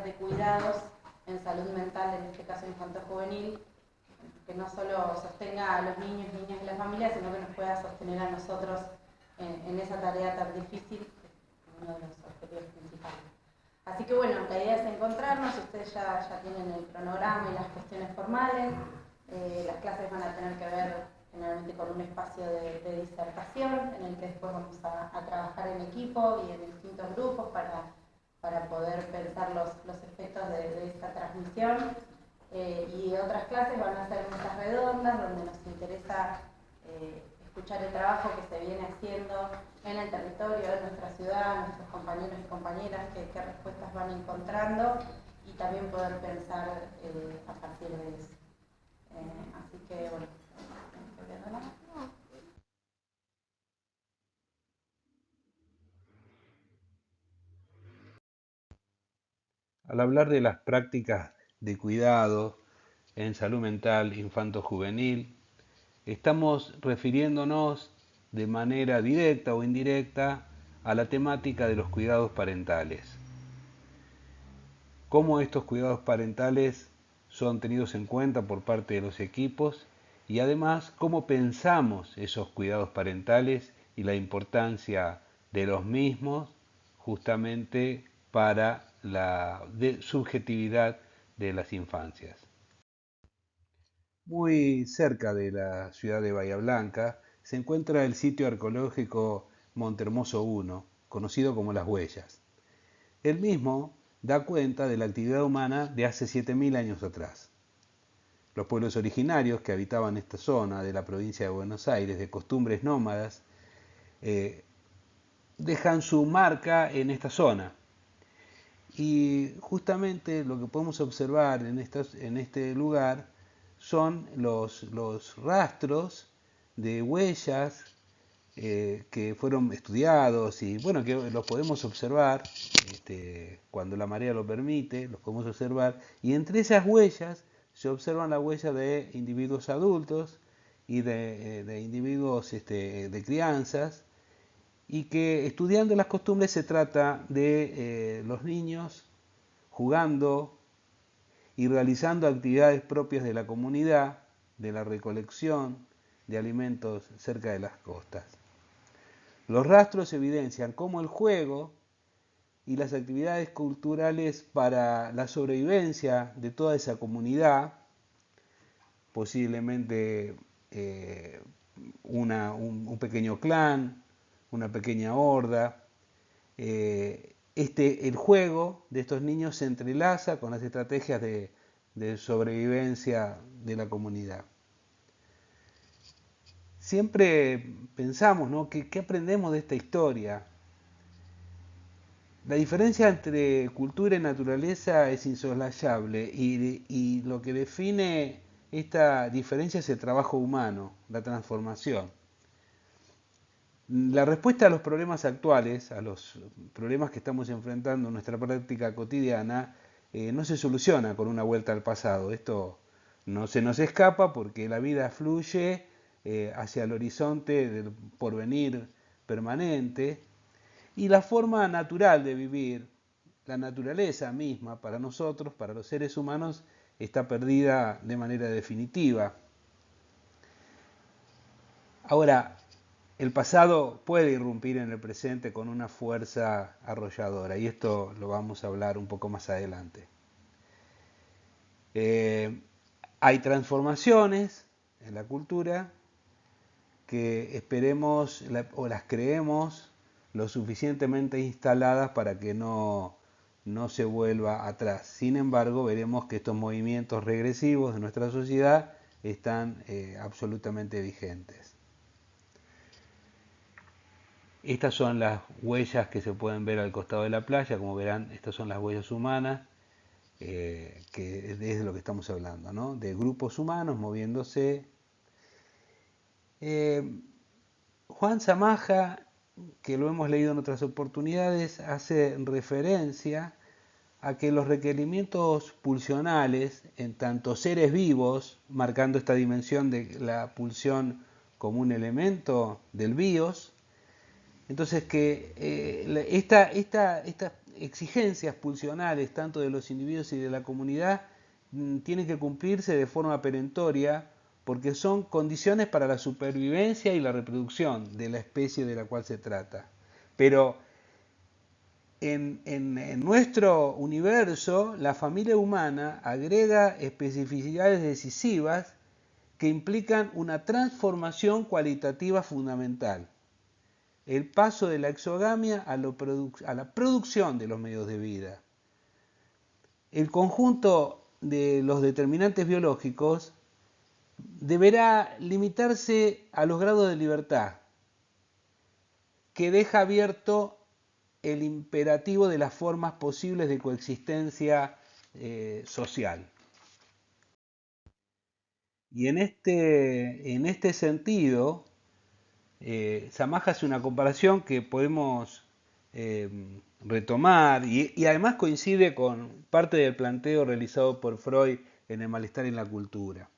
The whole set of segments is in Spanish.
de cuidados en salud mental, en este caso infanto-juvenil, que no solo sostenga a los niños, niñas y las familias, sino que nos pueda sostener a nosotros en esa tarea tan difícil, que es uno de los objetivos principales. Así que bueno, la idea es encontrarnos, ustedes ya tienen el cronograma y las cuestiones formales, las clases van a tener que ver generalmente con un espacio de disertación, en el que después vamos a trabajar en equipo y en distintos grupos para poder pensar los efectos de esta transmisión. Y otras clases van a ser mesas redondas, donde nos interesa escuchar el trabajo que se viene haciendo en el territorio de nuestra ciudad, nuestros compañeros y compañeras, qué respuestas van encontrando, y también poder pensar a partir de eso. Así que bueno, Al hablar de las prácticas de cuidado en salud mental infanto-juvenil, estamos refiriéndonos de manera directa o indirecta a la temática de los cuidados parentales. Cómo estos cuidados parentales son tenidos en cuenta por parte de los equipos y además cómo pensamos esos cuidados parentales y la importancia de los mismos justamente para la subjetividad de las infancias. Muy cerca de la ciudad de Bahía Blanca se encuentra el sitio arqueológico Montehermoso I, conocido como Las Huellas. El mismo da cuenta de la actividad humana de hace 7.000 años atrás. Los pueblos originarios que habitaban esta zona de la provincia de Buenos Aires, de costumbres nómadas, dejan su marca en esta zona. Y justamente lo que podemos observar en este lugar son los rastros de huellas que fueron estudiados y bueno, que los podemos observar cuando la marea lo permite, los podemos observar, y entre esas huellas se observan las huellas de individuos adultos y de individuos de crianzas, y que estudiando las costumbres se trata de los niños jugando y realizando actividades propias de la comunidad, de la recolección de alimentos cerca de las costas. Los rastros evidencian cómo el juego y las actividades culturales para la sobrevivencia de toda esa comunidad, posiblemente un pequeño clan, una pequeña horda, el juego de estos niños se entrelaza con las estrategias de sobrevivencia de la comunidad. Siempre pensamos, ¿no? ¿Qué aprendemos de esta historia? La diferencia entre cultura y naturaleza es insoslayable y lo que define esta diferencia es el trabajo humano, la transformación. La respuesta a los problemas actuales, a los problemas que estamos enfrentando en nuestra práctica cotidiana, no se soluciona con una vuelta al pasado. Esto no se nos escapa porque la vida fluye hacia el horizonte del porvenir permanente, y la forma natural de vivir, la naturaleza misma para nosotros, para los seres humanos, está perdida de manera definitiva. Ahora, el pasado puede irrumpir en el presente con una fuerza arrolladora, y esto lo vamos a hablar un poco más adelante. Hay transformaciones en la cultura que esperemos o las creemos lo suficientemente instaladas para que no se vuelva atrás. Sin embargo, veremos que estos movimientos regresivos de nuestra sociedad están absolutamente vigentes. Estas son las huellas que se pueden ver al costado de la playa. Como verán, estas son las huellas humanas, que es de lo que estamos hablando, ¿no? De grupos humanos moviéndose. Juan Zamaja, que lo hemos leído en otras oportunidades, hace referencia a que los requerimientos pulsionales en tanto seres vivos, marcando esta dimensión de la pulsión como un elemento del bios, entonces que exigencias pulsionales, tanto de los individuos y de la comunidad, tienen que cumplirse de forma perentoria porque son condiciones para la supervivencia y la reproducción de la especie de la cual se trata. Pero en nuestro universo, la familia humana agrega especificidades decisivas que implican una transformación cualitativa fundamental. El paso de la exogamia a la producción de los medios de vida. El conjunto de los determinantes biológicos deberá limitarse a los grados de libertad, que deja abierto el imperativo de las formas posibles de coexistencia social. Y en este sentido, Samaja hace una comparación que podemos retomar y además coincide con parte del planteo realizado por Freud en El malestar en la cultura.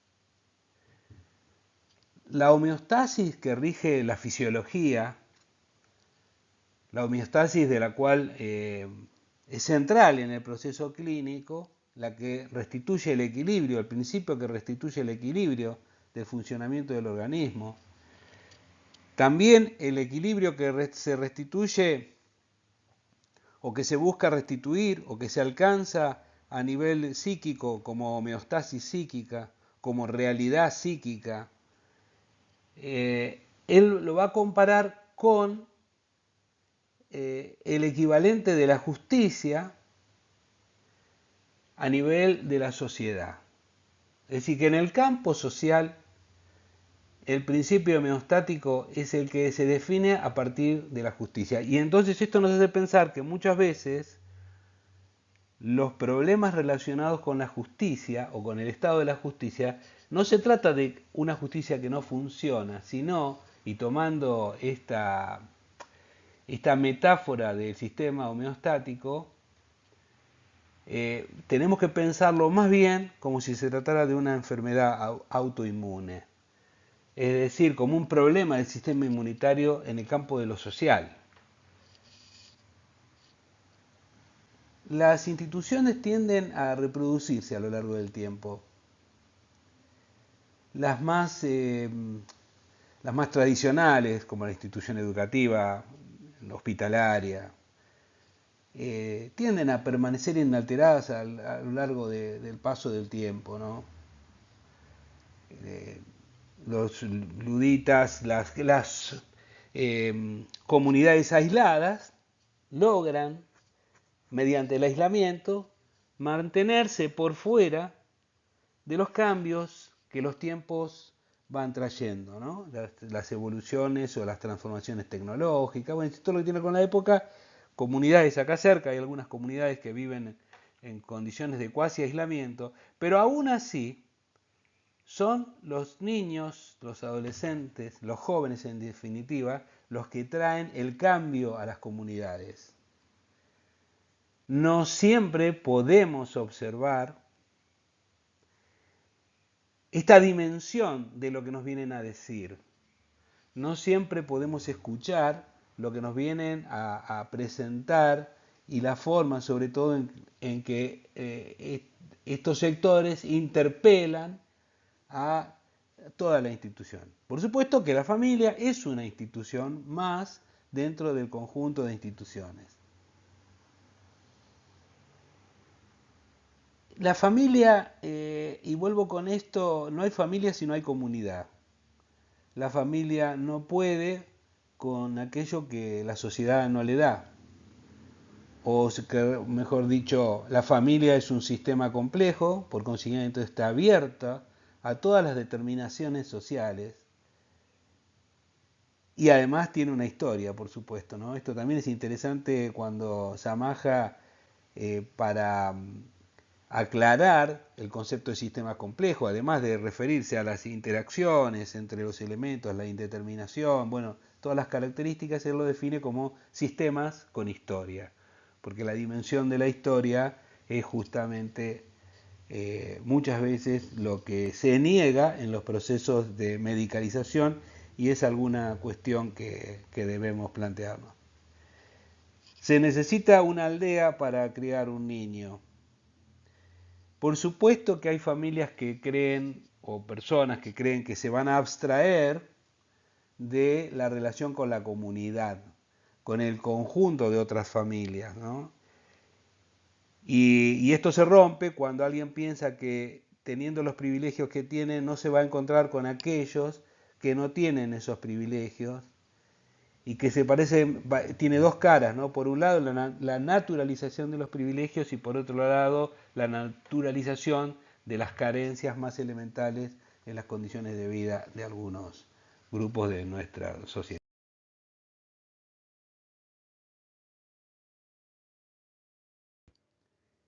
La homeostasis que rige la fisiología, la homeostasis de la cual es central en el proceso clínico, la que restituye el equilibrio, el principio que restituye el equilibrio del funcionamiento del organismo. También el equilibrio que se restituye o que se busca restituir o que se alcanza a nivel psíquico como homeostasis psíquica, como realidad psíquica, él lo va a comparar con el equivalente de la justicia a nivel de la sociedad. Es decir, que en el campo social el principio homeostático es el que se define a partir de la justicia. Y entonces esto nos hace pensar que muchas veces los problemas relacionados con la justicia o con el estado de la justicia no se trata de una justicia que no funciona, sino, y tomando esta metáfora del sistema homeostático, tenemos que pensarlo más bien como si se tratara de una enfermedad autoinmune. Es decir, como un problema del sistema inmunitario en el campo de lo social. Las instituciones tienden a reproducirse a lo largo del tiempo. Las más tradicionales, como la institución educativa, la hospitalaria, tienden a permanecer inalteradas a lo largo del paso del tiempo, ¿no? Los luditas, las comunidades aisladas logran, mediante el aislamiento, mantenerse por fuera de los cambios que los tiempos van trayendo, ¿no? Las evoluciones o las transformaciones tecnológicas. Bueno, esto lo que tiene con la época, comunidades acá cerca, hay algunas comunidades que viven en condiciones de cuasi aislamiento, pero aún así son los niños, los adolescentes, los jóvenes en definitiva, los que traen el cambio a las comunidades. No siempre podemos observar esta dimensión de lo que nos vienen a decir. No siempre podemos escuchar lo que nos vienen a presentar y la forma, sobre todo, en que estos sectores interpelan a toda la institución. Por supuesto que la familia es una institución más dentro del conjunto de instituciones. La familia, y vuelvo con esto, no hay familia si no hay comunidad. La familia no puede con aquello que la sociedad no le da. O mejor dicho, la familia es un sistema complejo, por consiguiente está abierta a todas las determinaciones sociales y además tiene una historia, por supuesto, ¿no? Esto también es interesante cuando Samaja, para aclarar el concepto de sistema complejo, además de referirse a las interacciones entre los elementos, la indeterminación, bueno, todas las características, él lo define como sistemas con historia, porque la dimensión de la historia es justamente muchas veces lo que se niega en los procesos de medicalización y es alguna cuestión que debemos plantearnos. Se necesita una aldea para criar un niño. Por supuesto que hay familias que creen, o personas que creen que se van a abstraer de la relación con la comunidad, con el conjunto de otras familias, ¿no? Y esto se rompe cuando alguien piensa que teniendo los privilegios que tiene no se va a encontrar con aquellos que no tienen esos privilegios y que se parece, tiene dos caras, ¿no? Por un lado la naturalización de los privilegios y por otro lado la naturalización de las carencias más elementales en las condiciones de vida de algunos grupos de nuestra sociedad.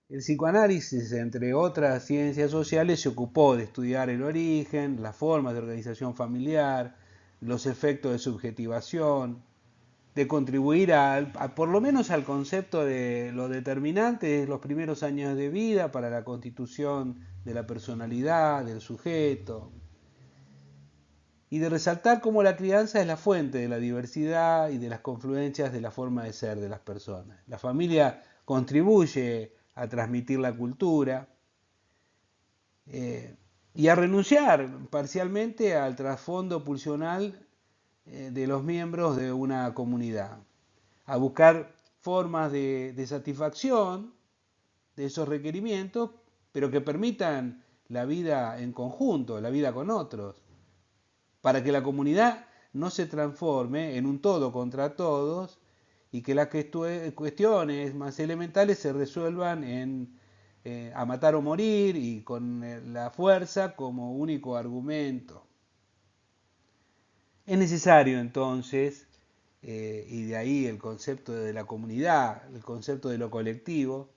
El psicoanálisis, entre otras ciencias sociales, se ocupó de estudiar el origen, las formas de organización familiar, los efectos de subjetivación, de contribuir por lo menos al concepto de lo determinante de los primeros años de vida para la constitución de la personalidad del sujeto, y de resaltar cómo la crianza es la fuente de la diversidad y de las confluencias de la forma de ser de las personas. La familia contribuye a transmitir la cultura y a renunciar parcialmente al trasfondo pulsional de los miembros de una comunidad, a buscar formas de satisfacción de esos requerimientos, pero que permitan la vida en conjunto, la vida con otros, para que la comunidad no se transforme en un todo contra todos y que las cuestiones más elementales se resuelvan a matar o morir y con la fuerza como único argumento. Es necesario entonces, y de ahí el concepto de la comunidad, el concepto de lo colectivo,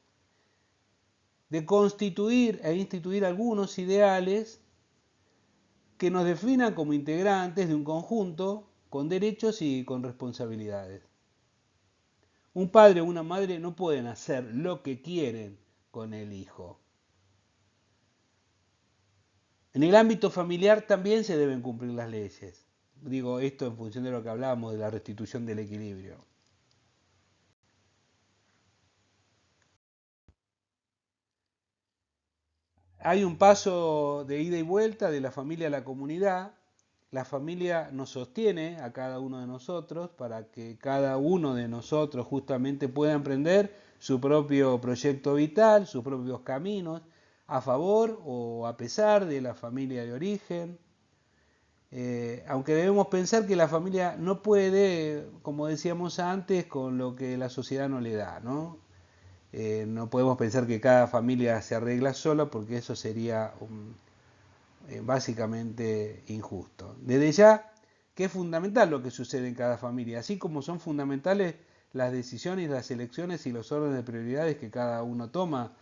de constituir e instituir algunos ideales que nos definan como integrantes de un conjunto con derechos y con responsabilidades. Un padre o una madre no pueden hacer lo que quieren con el hijo. En el ámbito familiar también se deben cumplir las leyes. Digo esto en función de lo que hablábamos de la restitución del equilibrio. Hay un paso de ida y vuelta de la familia a la comunidad. La familia nos sostiene a cada uno de nosotros para que cada uno de nosotros justamente pueda emprender su propio proyecto vital, sus propios caminos, a favor o a pesar de la familia de origen. Aunque debemos pensar que la familia no puede, como decíamos antes, con lo que la sociedad no le da, ¿no? No podemos pensar que cada familia se arregla sola porque eso sería básicamente injusto. Desde ya que es fundamental lo que sucede en cada familia, así como son fundamentales las decisiones, las elecciones y los órdenes de prioridades que cada uno toma,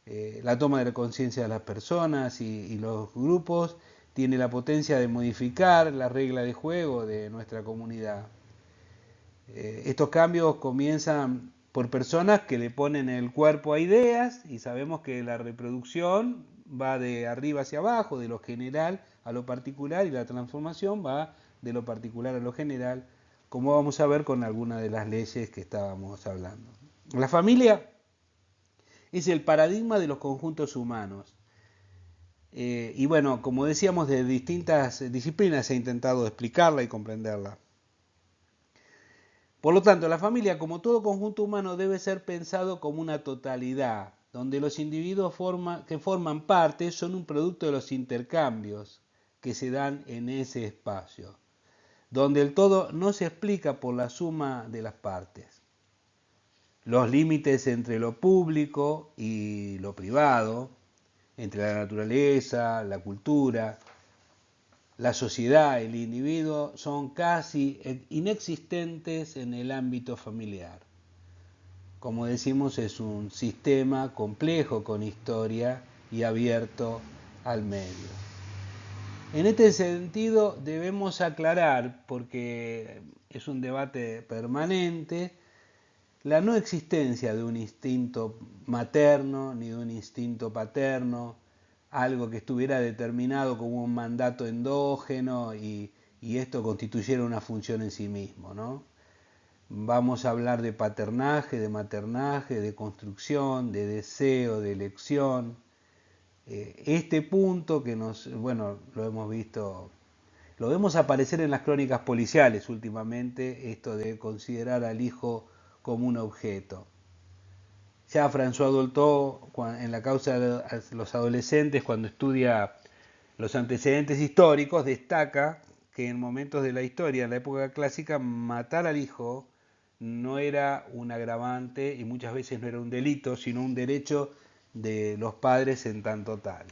la toma de la conciencia de las personas y los grupos tiene la potencia de modificar la regla de juego de nuestra comunidad. Estos cambios comienzan por personas que le ponen el cuerpo a ideas y sabemos que la reproducción va de arriba hacia abajo, de lo general a lo particular y la transformación va de lo particular a lo general, como vamos a ver con algunas de las leyes que estábamos hablando. La familia es el paradigma de los conjuntos humanos. Y bueno, como decíamos, de distintas disciplinas se ha intentado explicarla y comprenderla. Por lo tanto, la familia, como todo conjunto humano, debe ser pensado como una totalidad, donde los individuos que forman parte son un producto de los intercambios que se dan en ese espacio, donde el todo no se explica por la suma de las partes. Los límites entre lo público y lo privado, entre la naturaleza, la cultura, la sociedad, el individuo, son casi inexistentes en el ámbito familiar. Como decimos, es un sistema complejo con historia y abierto al medio. En este sentido debemos aclarar, porque es un debate permanente, la no existencia de un instinto materno ni de un instinto paterno, algo que estuviera determinado como un mandato endógeno y esto constituyera una función en sí mismo, ¿no? Vamos a hablar de paternaje, de maternaje, de construcción, de deseo, de elección. Este punto que bueno, lo hemos visto, lo vemos aparecer en las crónicas policiales últimamente, esto de considerar al hijo como un objeto. Ya François Dolto, en la causa de los adolescentes, cuando estudia los antecedentes históricos, destaca que en momentos de la historia, en la época clásica, matar al hijo no era un agravante y muchas veces no era un delito, sino un derecho de los padres en tanto tal.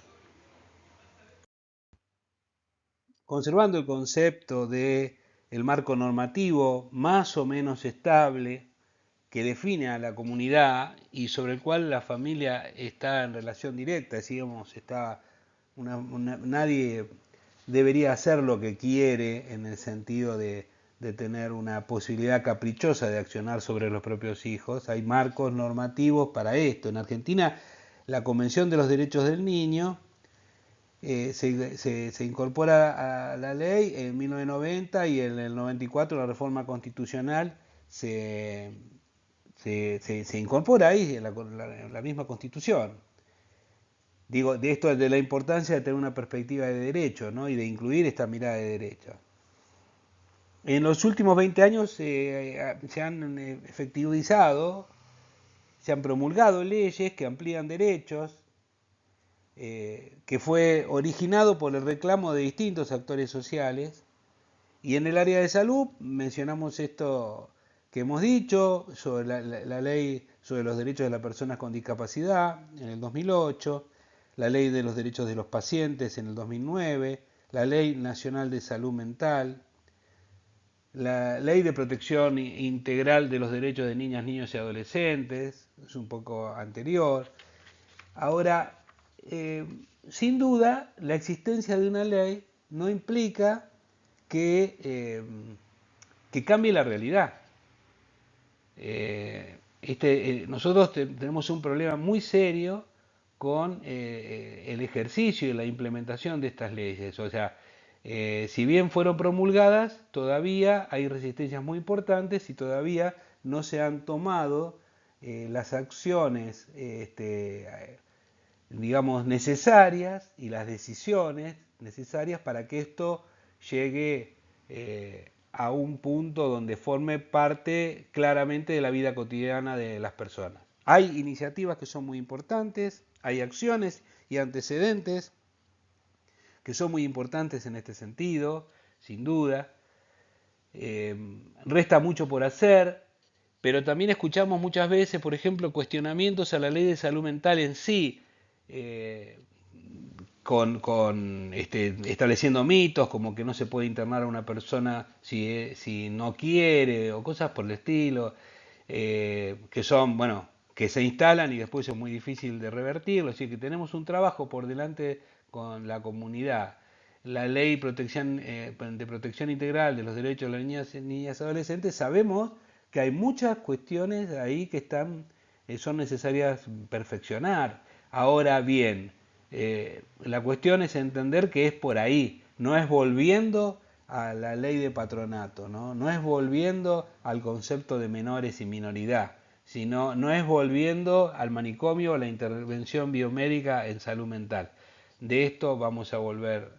Conservando el concepto de el marco normativo más o menos estable que define a la comunidad y sobre el cual la familia está en relación directa, digamos, nadie debería hacer lo que quiere en el sentido de tener una posibilidad caprichosa de accionar sobre los propios hijos. Hay marcos normativos para esto. En Argentina, la Convención de los Derechos del Niño se incorpora a la ley en 1990 y en el 94 la reforma constitucional se incorpora ahí en la misma Constitución. Digo, de esto de la importancia de tener una perspectiva de derecho, ¿no? Y de incluir esta mirada de derecho. En los últimos 20 años se han efectivizado, se han promulgado leyes que amplían derechos, que fue originado por el reclamo de distintos actores sociales. Y en el área de salud mencionamos esto que hemos dicho sobre la ley sobre los derechos de las personas con discapacidad en el 2008, la ley de los derechos de los pacientes en el 2009, la ley nacional de salud mental, la ley de protección integral de los derechos de niñas, niños y adolescentes, es un poco anterior. Ahora, sin duda, la existencia de una ley no implica que cambie la realidad. Nosotros tenemos un problema muy serio con el ejercicio y la implementación de estas leyes. O sea, si bien fueron promulgadas, todavía hay resistencias muy importantes y todavía no se han tomado las acciones, digamos, necesarias y las decisiones necesarias para que esto llegue a un punto donde forme parte claramente de la vida cotidiana de las personas. Hay iniciativas que son muy importantes, hay acciones y antecedentes que son muy importantes en este sentido, sin duda. Resta mucho por hacer, pero también escuchamos muchas veces, por ejemplo, cuestionamientos a la ley de salud mental en sí, estableciendo mitos como que no se puede internar a una persona si no quiere o cosas por el estilo, que son, bueno, que se instalan y después es muy difícil de revertirlo. Es decir, que tenemos un trabajo por delante con la comunidad. La ley de protección integral de los derechos de las niñas y adolescentes, sabemos que hay muchas cuestiones ahí que son necesarias perfeccionar. Ahora bien, la cuestión es entender que es por ahí, no es volviendo a la ley de patronato, no es volviendo al concepto de menores y minoridad, sino no es volviendo al manicomio o la intervención biomédica en salud mental. De esto vamos a volver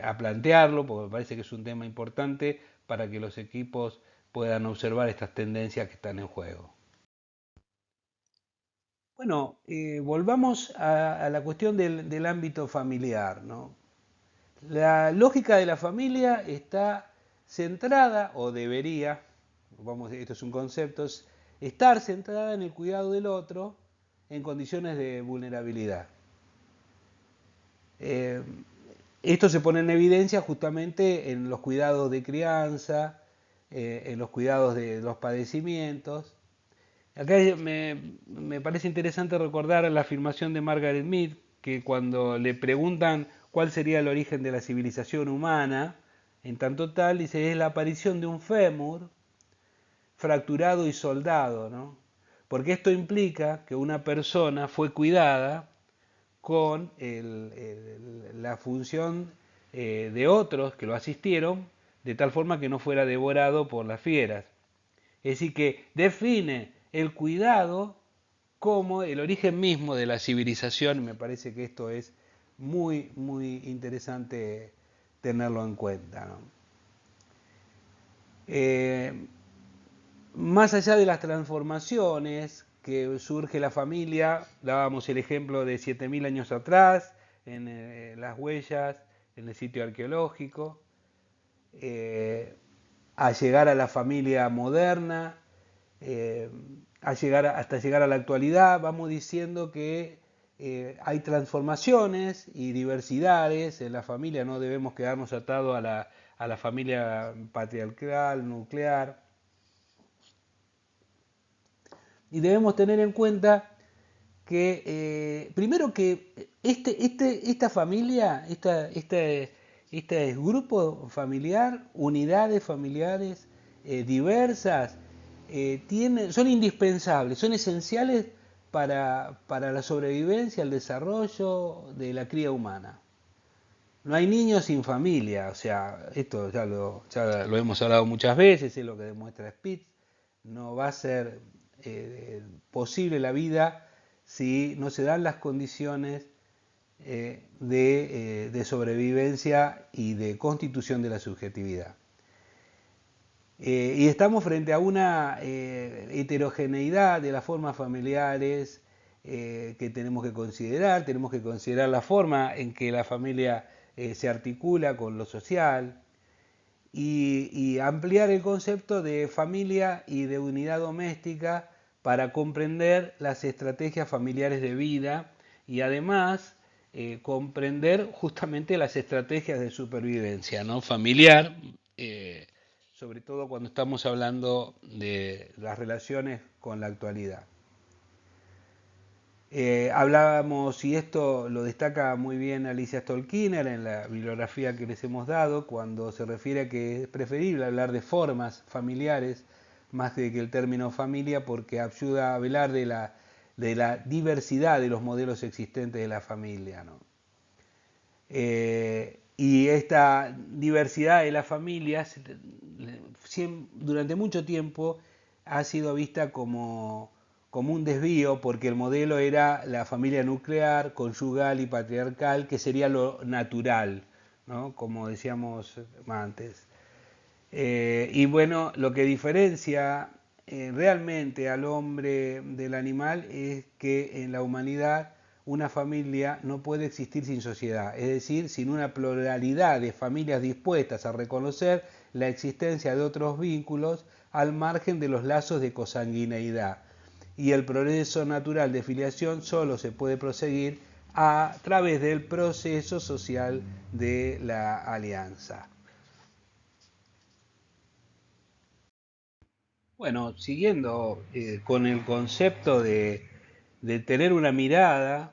a plantearlo, porque me parece que es un tema importante para que los equipos puedan observar estas tendencias que están en juego. Bueno, volvamos a la cuestión del ámbito familiar, ¿no? La lógica de la familia está centrada, o debería, esto es un concepto, estar centrada en el cuidado del otro en condiciones de vulnerabilidad. Esto se pone en evidencia justamente en los cuidados de crianza, en los cuidados de los padecimientos. Acá me parece interesante recordar la afirmación de Margaret Mead, que cuando le preguntan cuál sería el origen de la civilización humana, en tanto tal, dice, es la aparición de un fémur fracturado y soldado, ¿no? Porque esto implica que una persona fue cuidada con la función de otros que lo asistieron, de tal forma que no fuera devorado por las fieras. Es decir, que define el cuidado como el origen mismo de la civilización. Me parece que esto es muy, muy interesante tenerlo en cuenta, ¿no? Más allá de las transformaciones que surge la familia, dábamos el ejemplo de 7000 años atrás, en las huellas, en el sitio arqueológico, a llegar a la familia moderna, eh, hasta llegar a la actualidad, vamos diciendo que hay transformaciones y diversidades en la familia, no debemos quedarnos atados a la familia patriarcal, nuclear. Y debemos tener en cuenta que, primero que esta familia, este grupo familiar, unidades familiares diversas, son indispensables, son esenciales para la sobrevivencia, el desarrollo de la cría humana. No hay niños sin familia, o sea, esto ya lo hemos hablado muchas veces, es lo que demuestra Spitz. No va a ser posible la vida si no se dan las condiciones de sobrevivencia y de constitución de la subjetividad. Y estamos frente a una heterogeneidad de las formas familiares que tenemos que considerar la forma en que la familia se articula con lo social y ampliar el concepto de familia y de unidad doméstica para comprender las estrategias familiares de vida y además comprender justamente las estrategias de supervivencia, ¿no? Familiar, sobre todo cuando estamos hablando de las relaciones con la actualidad. Hablábamos, y esto lo destaca muy bien Alicia Stolkiner en la bibliografía que les hemos dado, cuando se refiere a que es preferible hablar de formas familiares más que el término familia, porque ayuda a velar de la diversidad de los modelos existentes de la familia, ¿no? Y esta diversidad de las familias durante mucho tiempo ha sido vista como un desvío, porque el modelo era la familia nuclear, conyugal y patriarcal, que sería lo natural, ¿no? Como decíamos antes. Y bueno, lo que diferencia realmente al hombre del animal es que en la humanidad una familia no puede existir sin sociedad, es decir, sin una pluralidad de familias dispuestas a reconocer la existencia de otros vínculos al margen de los lazos de consanguineidad. Y el progreso natural de filiación solo se puede proseguir a través del proceso social de la alianza. Bueno, siguiendo con el concepto de tener una mirada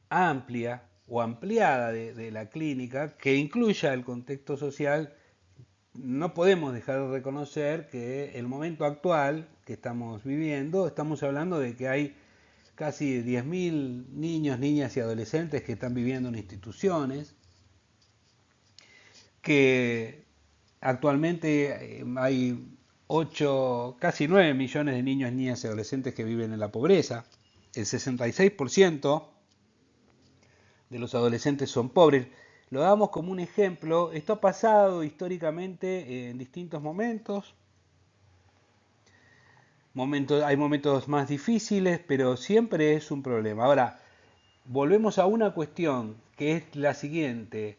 amplia o ampliada de la clínica que incluya el contexto social, no podemos dejar de reconocer que el momento actual que estamos viviendo, estamos hablando de que hay casi 10.000 niños, niñas y adolescentes que están viviendo en instituciones, que actualmente hay 8, casi 9 millones de niños, niñas y adolescentes que viven en la pobreza. El 66% de los adolescentes son pobres. Lo damos como un ejemplo. Esto ha pasado históricamente en distintos momentos. Hay momentos más difíciles, pero siempre es un problema. Ahora, volvemos a una cuestión que es la siguiente.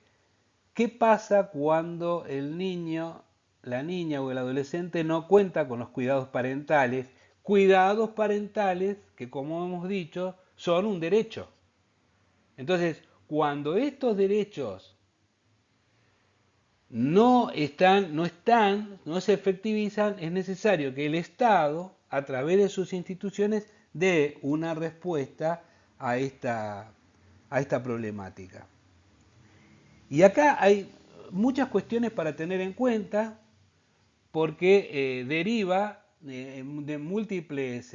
¿Qué pasa cuando el niño, la niña o el adolescente no cuenta con los cuidados parentales? Cuidados parentales que, como hemos dicho, son un derecho. Entonces, cuando estos derechos no se efectivizan, es necesario que el Estado, a través de sus instituciones, dé una respuesta a esta problemática. Y acá hay muchas cuestiones para tener en cuenta porque deriva de múltiples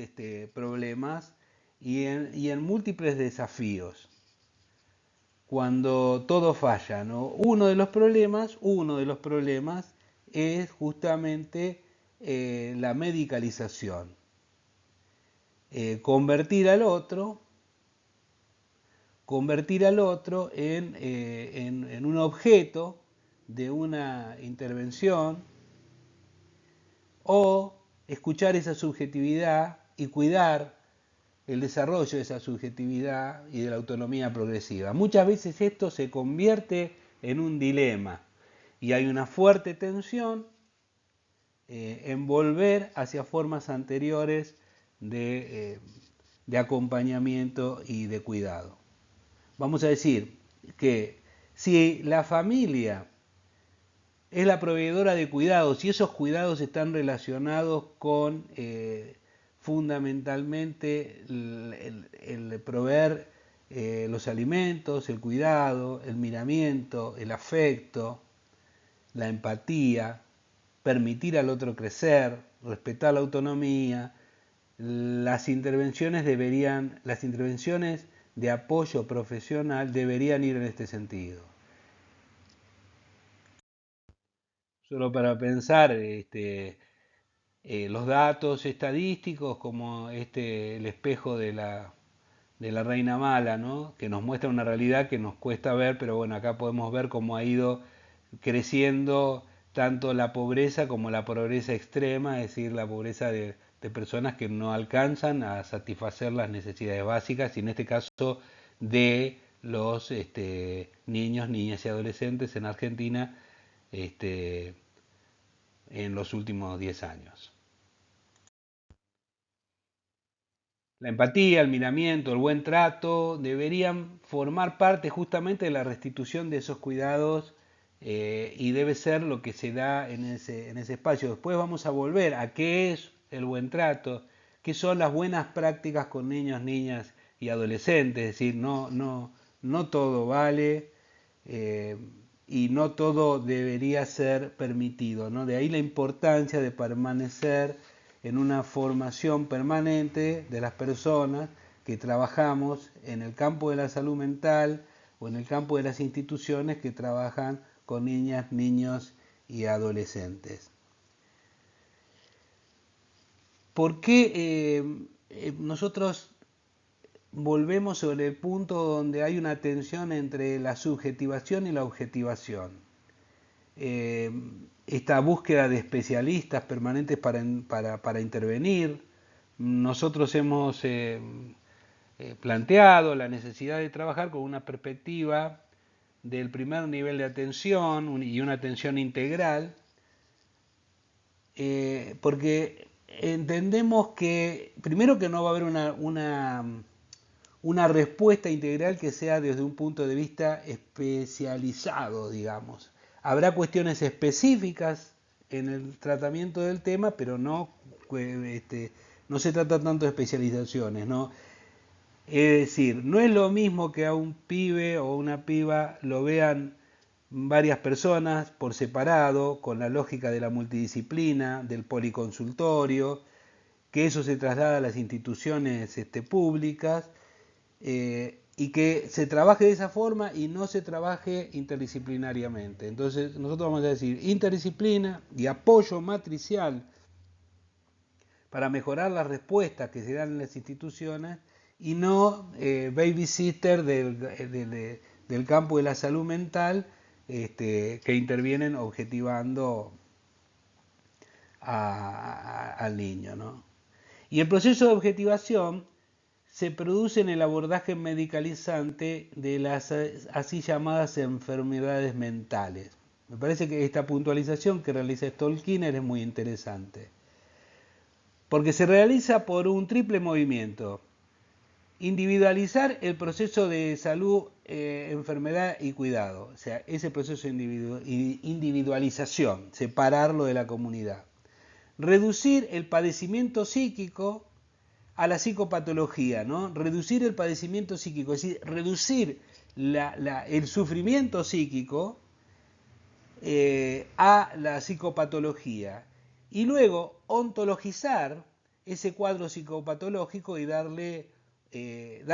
problemas y en múltiples desafíos cuando todo falla, ¿no? Uno de los problemas es justamente la medicalización. Convertir al otro en un objeto de una intervención, o escuchar esa subjetividad y cuidar el desarrollo de esa subjetividad y de la autonomía progresiva. Muchas veces esto se convierte en un dilema y hay una fuerte tensión en volver hacia formas anteriores de acompañamiento y de cuidado. Vamos a decir que si la familia es la proveedora de cuidados y esos cuidados están relacionados con fundamentalmente el proveer los alimentos, el cuidado, el miramiento, el afecto, la empatía, permitir al otro crecer, respetar la autonomía, las intervenciones de apoyo profesional deberían ir en este sentido. Solo para pensar, los datos estadísticos como el espejo de la reina mala, ¿no? Que nos muestra una realidad que nos cuesta ver, pero bueno, acá podemos ver cómo ha ido creciendo tanto la pobreza como la pobreza extrema, es decir, la pobreza de personas que no alcanzan a satisfacer las necesidades básicas, y en este caso de los niños, niñas y adolescentes en Argentina en los últimos 10 años. La empatía, el miramiento, el buen trato deberían formar parte justamente de la restitución de esos cuidados y debe ser lo que se da en ese espacio. Después vamos a volver a qué es el buen trato, qué son las buenas prácticas con niños, niñas y adolescentes. Es decir, no todo vale y no todo debería ser permitido, ¿no? De ahí la importancia de permanecer en una formación permanente de las personas que trabajamos en el campo de la salud mental o en el campo de las instituciones que trabajan con niñas, niños y adolescentes. ¿Por qué nosotros volvemos sobre el punto donde hay una tensión entre la subjetivación y la objetivación? Esta búsqueda de especialistas permanentes para intervenir. Nosotros hemos planteado la necesidad de trabajar con una perspectiva del primer nivel de atención y una atención integral, porque entendemos que, primero, que no va a haber una respuesta integral que sea desde un punto de vista especializado, digamos. Habrá cuestiones específicas en el tratamiento del tema, pero no se trata tanto de especializaciones, ¿no? Es decir, no es lo mismo que a un pibe o una piba lo vean varias personas por separado, con la lógica de la multidisciplina, del policonsultorio, que eso se traslada a las instituciones públicas, y que se trabaje de esa forma y no se trabaje interdisciplinariamente. Entonces nosotros vamos a decir interdisciplina y apoyo matricial para mejorar las respuestas que se dan en las instituciones, y no babysitter del campo de la salud mental que intervienen objetivando al niño, ¿no? Y el proceso de objetivación se produce en el abordaje medicalizante de las así llamadas enfermedades mentales. Me parece que esta puntualización que realiza Stolkiner es muy interesante, porque se realiza por un triple movimiento: individualizar el proceso de salud, enfermedad y cuidado, o sea, ese proceso de individualización, separarlo de la comunidad; reducir el padecimiento psíquico a la psicopatología, ¿no? Reducir el padecimiento psíquico, es decir, reducir el sufrimiento psíquico a la psicopatología, y luego ontologizar ese cuadro psicopatológico y darle el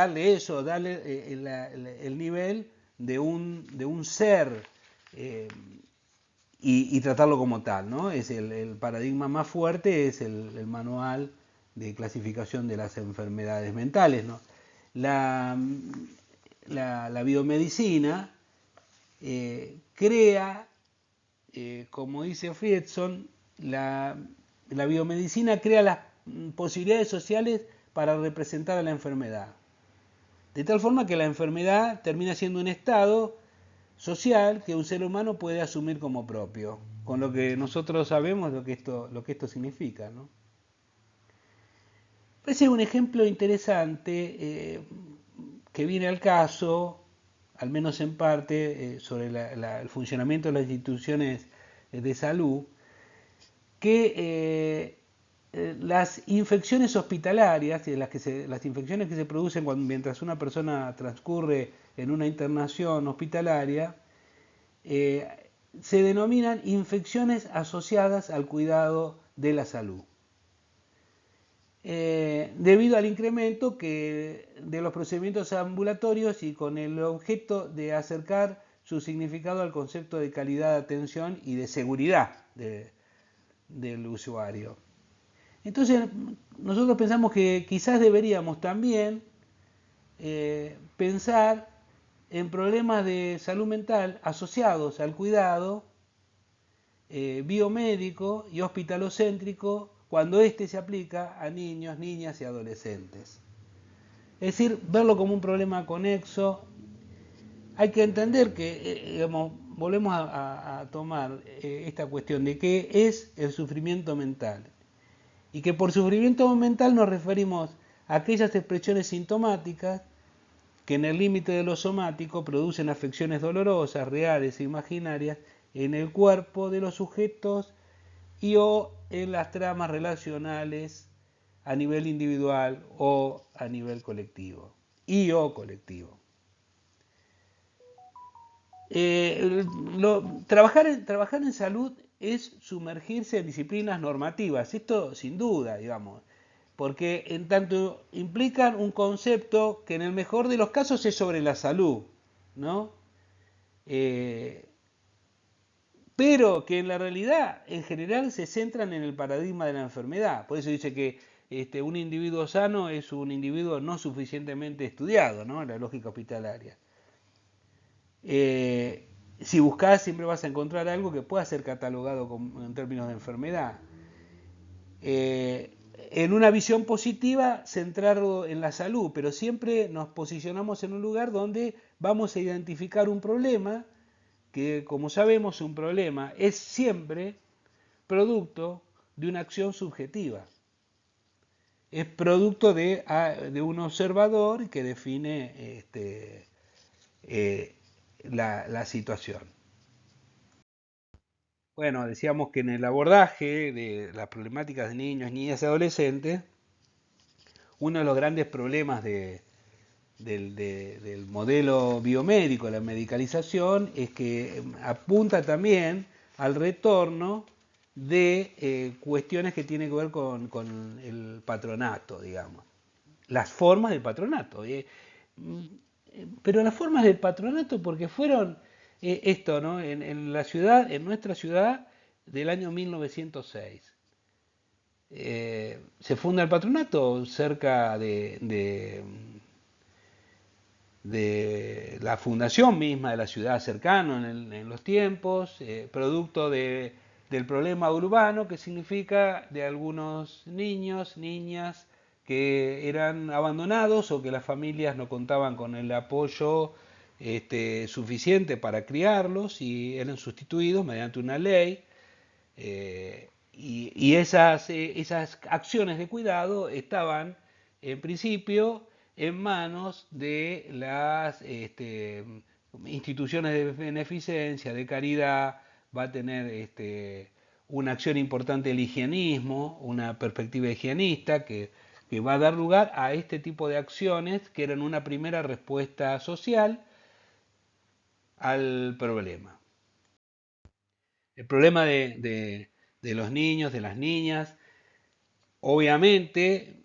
nivel de un ser y tratarlo como tal, ¿no? Es el paradigma más fuerte, es el manual de clasificación de las enfermedades mentales, ¿no? La, la biomedicina crea, como dice Friedson, la biomedicina crea las posibilidades sociales para representar a la enfermedad. De tal forma que la enfermedad termina siendo un estado social que un ser humano puede asumir como propio, con lo que nosotros sabemos lo que esto significa, ¿no? Parece un ejemplo interesante que viene al caso, al menos en parte, sobre el funcionamiento de las instituciones de salud, que las infecciones hospitalarias, las infecciones que se producen mientras una persona transcurre en una internación hospitalaria, se denominan infecciones asociadas al cuidado de la salud. Debido al incremento de los procedimientos ambulatorios y con el objeto de acercar su significado al concepto de calidad de atención y de seguridad del usuario. Entonces, nosotros pensamos que quizás deberíamos también pensar en problemas de salud mental asociados al cuidado biomédico y hospitalocéntrico cuando éste se aplica a niños, niñas y adolescentes. Es decir, verlo como un problema conexo. Hay que entender que, digamos, volvemos a tomar esta cuestión de qué es el sufrimiento mental. Y que por sufrimiento mental nos referimos a aquellas expresiones sintomáticas que en el límite de lo somático producen afecciones dolorosas, reales e imaginarias en el cuerpo de los sujetos y o en las tramas relacionales a nivel individual o a nivel colectivo y o colectivo. Trabajar en salud es sumergirse en disciplinas normativas, esto sin duda, digamos, porque en tanto implican un concepto que en el mejor de los casos es sobre la salud, ¿no? Pero que en la realidad en general se centran en el paradigma de la enfermedad. Por eso dice que un individuo sano es un individuo no suficientemente estudiado, ¿no? En la lógica hospitalaria. Si buscas siempre vas a encontrar algo que pueda ser catalogado en términos de enfermedad. En una visión positiva, centrarlo en la salud, pero siempre nos posicionamos en un lugar donde vamos a identificar un problema, que como sabemos un problema es siempre producto de una acción subjetiva. Es producto de un observador que define la situación. Bueno, decíamos que en el abordaje de las problemáticas de niños, niñas y adolescentes, uno de los grandes problemas del modelo biomédico, la medicalización, es que apunta también al retorno de cuestiones que tienen que ver con el patronato, digamos. Las formas del patronato. Pero las formas del patronato porque fueron esto, ¿no? En la ciudad, en nuestra ciudad del año 1906. Se funda el patronato cerca de la fundación misma de la ciudad cercano en los tiempos, producto del problema urbano, que significa de algunos niños, niñas que eran abandonados o que las familias no contaban con el apoyo suficiente para criarlos y eran sustituidos mediante una ley. Y esas acciones de cuidado estaban en principio en manos de las instituciones de beneficencia, de caridad. Va a tener una acción importante el higienismo, una perspectiva higienista que va a dar lugar a este tipo de acciones que eran una primera respuesta social al problema. El problema de los niños, de las niñas, obviamente,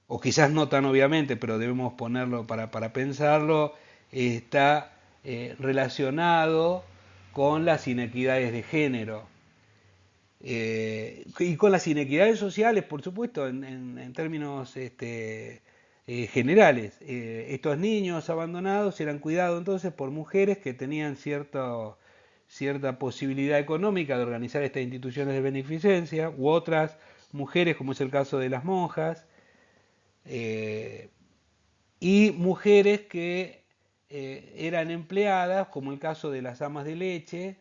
o quizás no tan obviamente, pero debemos ponerlo para pensarlo, está relacionado con las inequidades de género. Y con las inequidades sociales, por supuesto, en términos generales. Estos niños abandonados eran cuidados entonces por mujeres que tenían cierta posibilidad económica de organizar estas instituciones de beneficencia, u otras mujeres, como es el caso de las monjas, y mujeres que eran empleadas, como el caso de las amas de leche,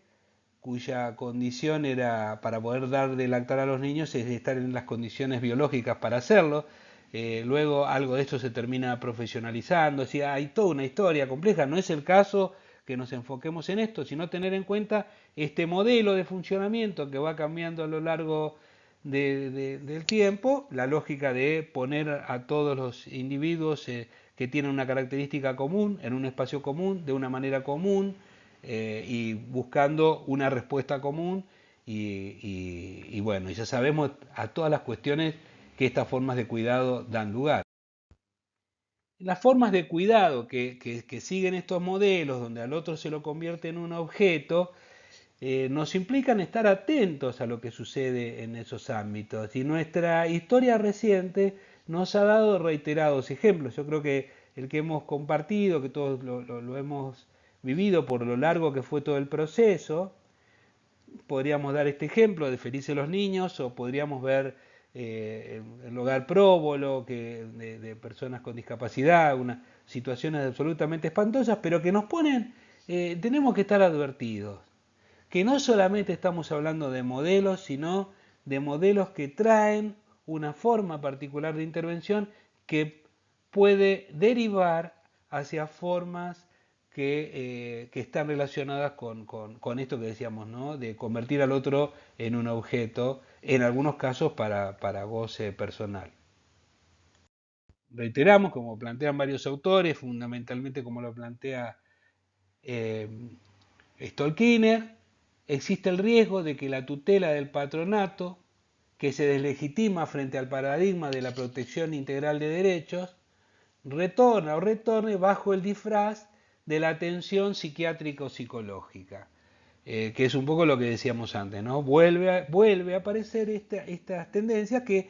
cuya condición era, para poder dar de lactar a los niños, es estar en las condiciones biológicas para hacerlo. Luego algo de esto se termina profesionalizando, es decir, hay toda una historia compleja. No es el caso que nos enfoquemos en esto, sino tener en cuenta este modelo de funcionamiento que va cambiando a lo largo del tiempo, la lógica de poner a todos los individuos que tienen una característica común en un espacio común, de una manera común, y buscando una respuesta común y bueno, ya sabemos a todas las cuestiones que estas formas de cuidado dan lugar. Las formas de cuidado que siguen estos modelos, donde al otro se lo convierte en un objeto, nos implican estar atentos a lo que sucede en esos ámbitos. Y nuestra historia reciente nos ha dado reiterados ejemplos. Yo creo que el que hemos compartido, que todos lo hemos vivido por lo largo que fue todo el proceso, podríamos dar este ejemplo de Felices los Niños, o podríamos ver el hogar próbolo de personas con discapacidad, unas situaciones absolutamente espantosas, pero que nos ponen, tenemos que estar advertidos, que no solamente estamos hablando de modelos, sino de modelos que traen una forma particular de intervención que puede derivar hacia formas que están relacionadas con esto que decíamos, ¿no? De convertir al otro en un objeto, en algunos casos para goce personal. Reiteramos, como plantean varios autores, fundamentalmente como lo plantea eh, Stolkiner, existe el riesgo de que la tutela del patronato, que se deslegitima frente al paradigma de la protección integral de derechos, retorne bajo el disfraz de la atención psiquiátrico-psicológica, que es un poco lo que decíamos antes, ¿no? Vuelve a aparecer estas tendencias que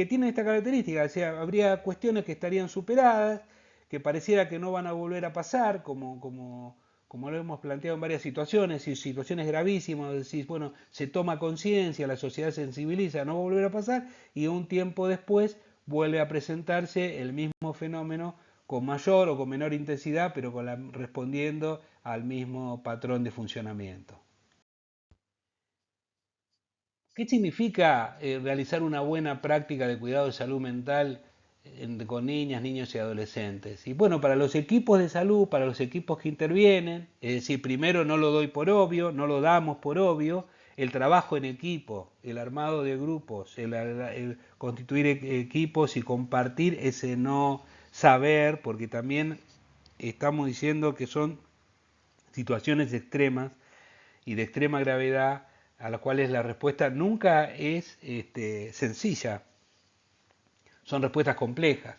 tienen esta característica, o sea, habría cuestiones que estarían superadas, que pareciera que no van a volver a pasar, como lo hemos planteado en varias situaciones, y situaciones gravísimas, decís, bueno, se toma conciencia, la sociedad se sensibiliza, no va a volver a pasar, y un tiempo después vuelve a presentarse el mismo fenómeno con mayor o con menor intensidad, pero respondiendo al mismo patrón de funcionamiento. ¿Qué significa realizar una buena práctica de cuidado de salud mental con niñas, niños y adolescentes? Y bueno, para los equipos de salud, para los equipos que intervienen, es decir, primero no lo doy por obvio, no lo damos por obvio, el trabajo en equipo, el armado de grupos, el constituir equipos y compartir ese no saber, porque también estamos diciendo que son situaciones extremas y de extrema gravedad a las cuales la respuesta nunca es sencilla, son respuestas complejas.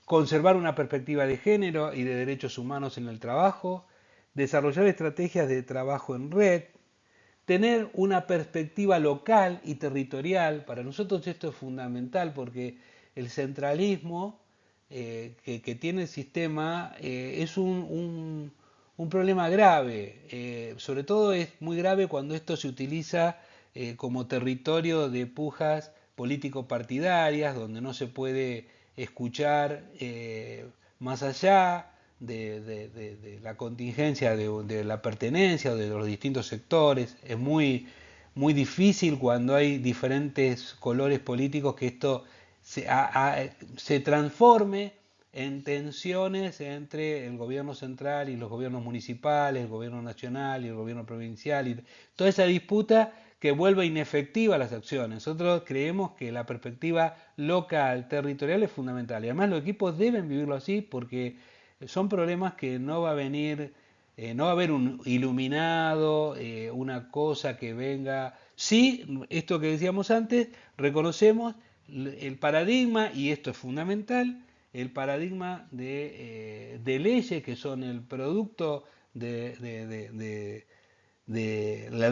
Conservar una perspectiva de género y de derechos humanos en el trabajo, desarrollar estrategias de trabajo en red, tener una perspectiva local y territorial. Para nosotros esto es fundamental porque el centralismo que tiene el sistema es un problema grave. Sobre todo es muy grave cuando esto se utiliza como territorio de pujas político-partidarias, donde no se puede escuchar más allá de la contingencia, de la pertenencia o de los distintos sectores. Es muy difícil cuando hay diferentes colores políticos que esto se transforme en tensiones entre el gobierno central y los gobiernos municipales, el gobierno nacional y el gobierno provincial, y toda esa disputa que vuelve inefectiva las acciones. Nosotros creemos que la perspectiva local, territorial es fundamental, y además los equipos deben vivirlo así porque son problemas que no va a venir, no va a haber un iluminado, una cosa que venga. Sí, esto que decíamos antes, reconocemos el paradigma, y esto es fundamental, el paradigma de leyes que son el producto del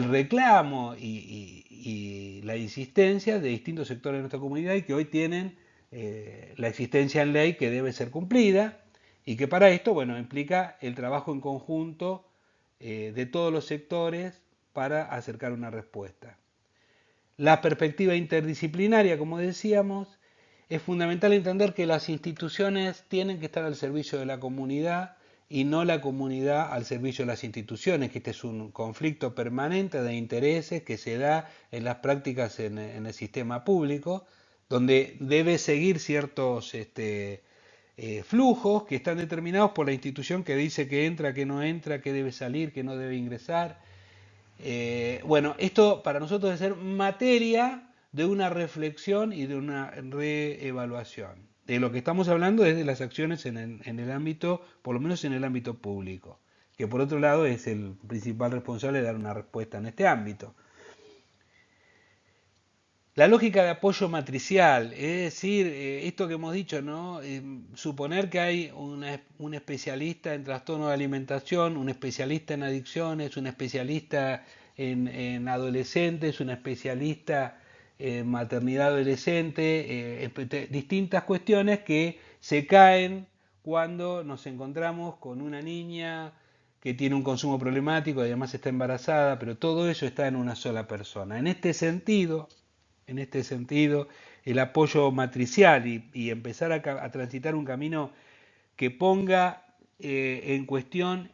reclamo y la insistencia de distintos sectores de nuestra comunidad y que hoy tienen la existencia en ley que debe ser cumplida y que para esto, bueno, implica el trabajo en conjunto de todos los sectores para acercar una respuesta. La perspectiva interdisciplinaria, como decíamos, es fundamental entender que las instituciones tienen que estar al servicio de la comunidad y no la comunidad al servicio de las instituciones, que este es un conflicto permanente de intereses que se da en las prácticas en el sistema público, donde debe seguir ciertos flujos que están determinados por la institución que dice que entra, que no entra, que debe salir, que no debe ingresar. Bueno, esto para nosotros debe ser materia de una reflexión y de una reevaluación. De lo que estamos hablando es de las acciones en el ámbito, por lo menos en el ámbito público, que por otro lado es el principal responsable de dar una respuesta en este ámbito. La lógica de apoyo matricial, es decir, esto que hemos dicho, ¿no? Suponer que hay un especialista en trastorno de alimentación, un especialista en adicciones, un especialista en adolescentes, un especialista en maternidad adolescente, distintas cuestiones que se caen cuando nos encontramos con una niña que tiene un consumo problemático y además está embarazada, pero todo eso está en una sola persona. En este sentido, el apoyo matricial y empezar a transitar un camino que ponga en cuestión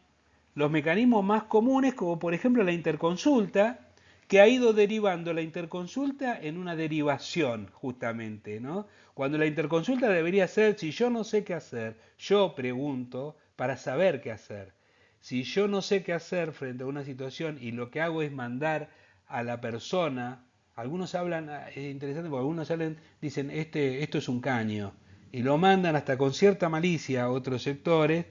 los mecanismos más comunes, como por ejemplo la interconsulta, que ha ido derivando la interconsulta en una derivación, justamente, ¿no? Cuando la interconsulta debería ser, si yo no sé qué hacer, yo pregunto para saber qué hacer. Si yo no sé qué hacer frente a una situación y lo que hago es mandar a la persona, algunos hablan, es interesante porque algunos dicen, esto es un caño, y lo mandan hasta con cierta malicia a otros sectores,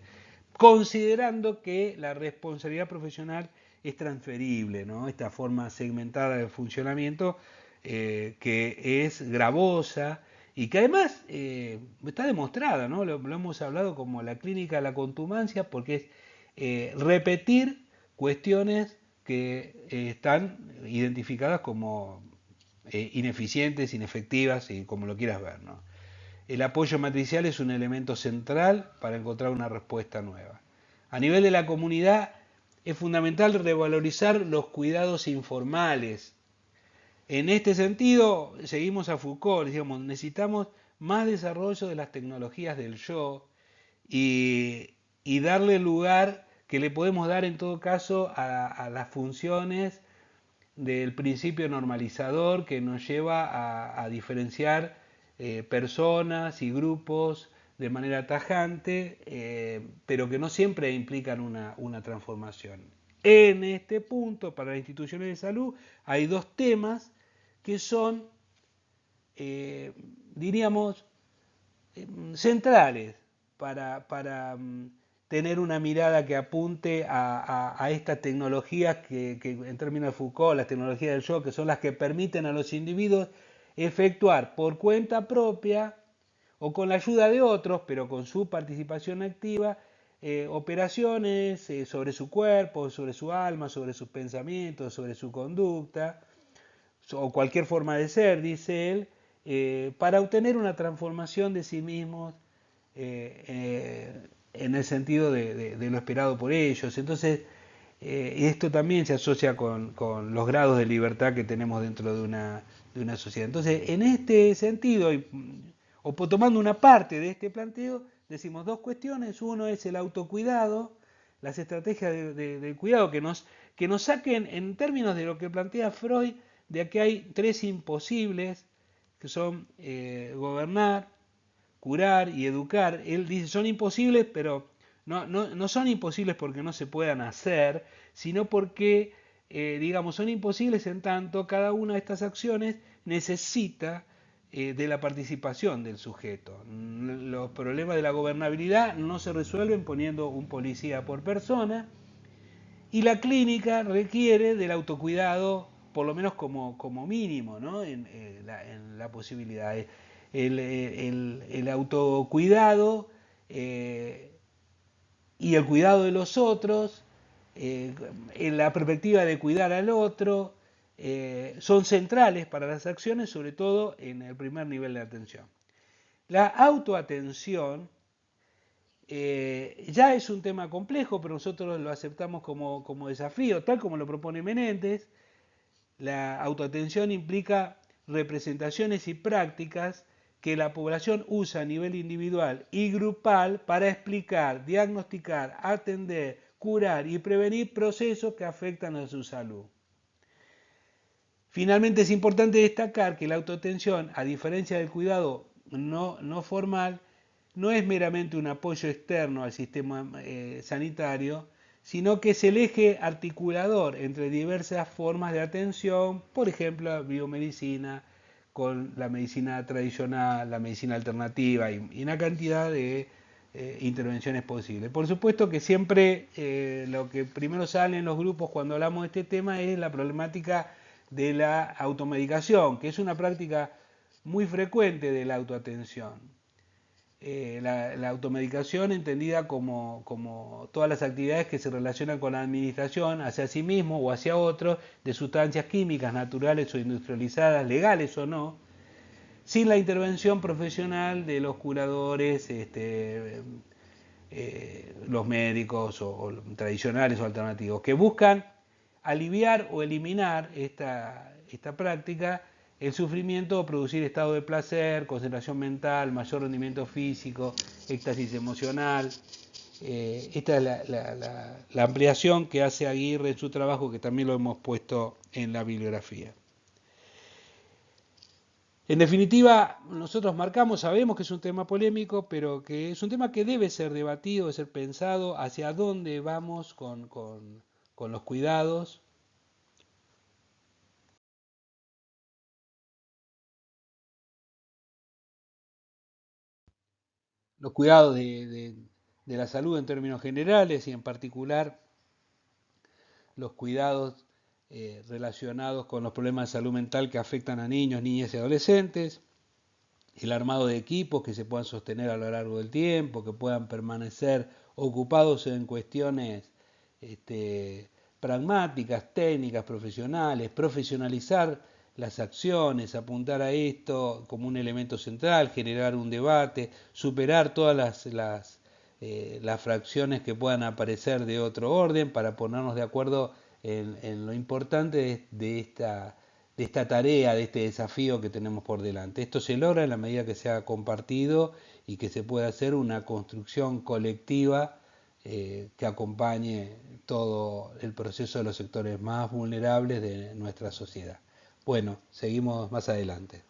considerando que la responsabilidad profesional es transferible, ¿no? Esta forma segmentada de funcionamiento que es gravosa y que además está demostrada, ¿no? Lo hemos hablado como la clínica de la contumacia, porque es repetir cuestiones que están identificadas como ineficientes, inefectivas y como lo quieras ver, ¿no? El apoyo matricial es un elemento central para encontrar una respuesta nueva. A nivel de la comunidad es fundamental revalorizar los cuidados informales. En este sentido, seguimos a Foucault, digamos, necesitamos más desarrollo de las tecnologías del yo y darle lugar que le podemos dar en todo caso a las funciones del principio normalizador que nos lleva a diferenciar personas y grupos de manera tajante, pero que no siempre implican una transformación. En este punto, para las instituciones de salud, hay dos temas que son, diríamos, centrales para tener una mirada que apunte a estas tecnologías que en términos de Foucault, las tecnologías del yo, que son las que permiten a los individuos efectuar por cuenta propia o con la ayuda de otros, pero con su participación activa, operaciones sobre su cuerpo, sobre su alma, sobre sus pensamientos, sobre su conducta, o cualquier forma de ser, dice él, para obtener una transformación de sí mismos en el sentido de lo esperado por ellos. Entonces, esto también se asocia con los grados de libertad que tenemos dentro de una sociedad. Entonces, en este sentido, o tomando una parte de este planteo, decimos dos cuestiones. Uno es el autocuidado, las estrategias del cuidado que nos saquen en términos de lo que plantea Freud, de que hay tres imposibles, que son gobernar, curar y educar. Él dice, son imposibles, pero no son imposibles porque no se puedan hacer, sino porque, digamos, son imposibles en tanto cada una de estas acciones necesita de la participación del sujeto. Los problemas de la gobernabilidad no se resuelven poniendo un policía por persona, y la clínica requiere del autocuidado, por lo menos como mínimo, ¿no? en la posibilidad. El autocuidado y el cuidado de los otros en la perspectiva de cuidar al otro, son centrales para las acciones, sobre todo en el primer nivel de atención. La autoatención ya es un tema complejo, pero nosotros lo aceptamos como desafío, tal como lo propone Menéndez. La autoatención implica representaciones y prácticas que la población usa a nivel individual y grupal para explicar, diagnosticar, atender, curar y prevenir procesos que afectan a su salud. Finalmente es importante destacar que la autoatención, a diferencia del cuidado no formal, no es meramente un apoyo externo al sistema sanitario, sino que es el eje articulador entre diversas formas de atención, por ejemplo, la biomedicina, con la medicina tradicional, la medicina alternativa y una cantidad de intervenciones posibles. Por supuesto que siempre lo que primero sale en los grupos cuando hablamos de este tema es la problemática de la automedicación, que es una práctica muy frecuente de la autoatención. La automedicación entendida como todas las actividades que se relacionan con la administración hacia sí mismo o hacia otros de sustancias químicas naturales o industrializadas, legales o no, sin la intervención profesional de los curadores, los médicos o tradicionales o alternativos, que buscan aliviar o eliminar esta práctica, el sufrimiento o producir estado de placer, concentración mental, mayor rendimiento físico, éxtasis emocional. Esta es la ampliación que hace Aguirre en su trabajo, que también lo hemos puesto en la bibliografía. En definitiva, nosotros marcamos, sabemos que es un tema polémico, pero que es un tema que debe ser debatido, debe ser pensado hacia dónde vamos con los cuidados. Los cuidados de la salud en términos generales y en particular los cuidados relacionados con los problemas de salud mental que afectan a niños, niñas y adolescentes, el armado de equipos que se puedan sostener a lo largo del tiempo, que puedan permanecer ocupados en cuestiones pragmáticas, técnicas, profesionales, profesionalizar las acciones, apuntar a esto como un elemento central, generar un debate, superar todas las fracciones que puedan aparecer de otro orden para ponernos de acuerdo en lo importante de esta tarea, de este desafío que tenemos por delante. Esto se logra en la medida que sea compartido y que se pueda hacer una construcción colectiva que acompañe todo el proceso de los sectores más vulnerables de nuestra sociedad. Bueno, seguimos más adelante.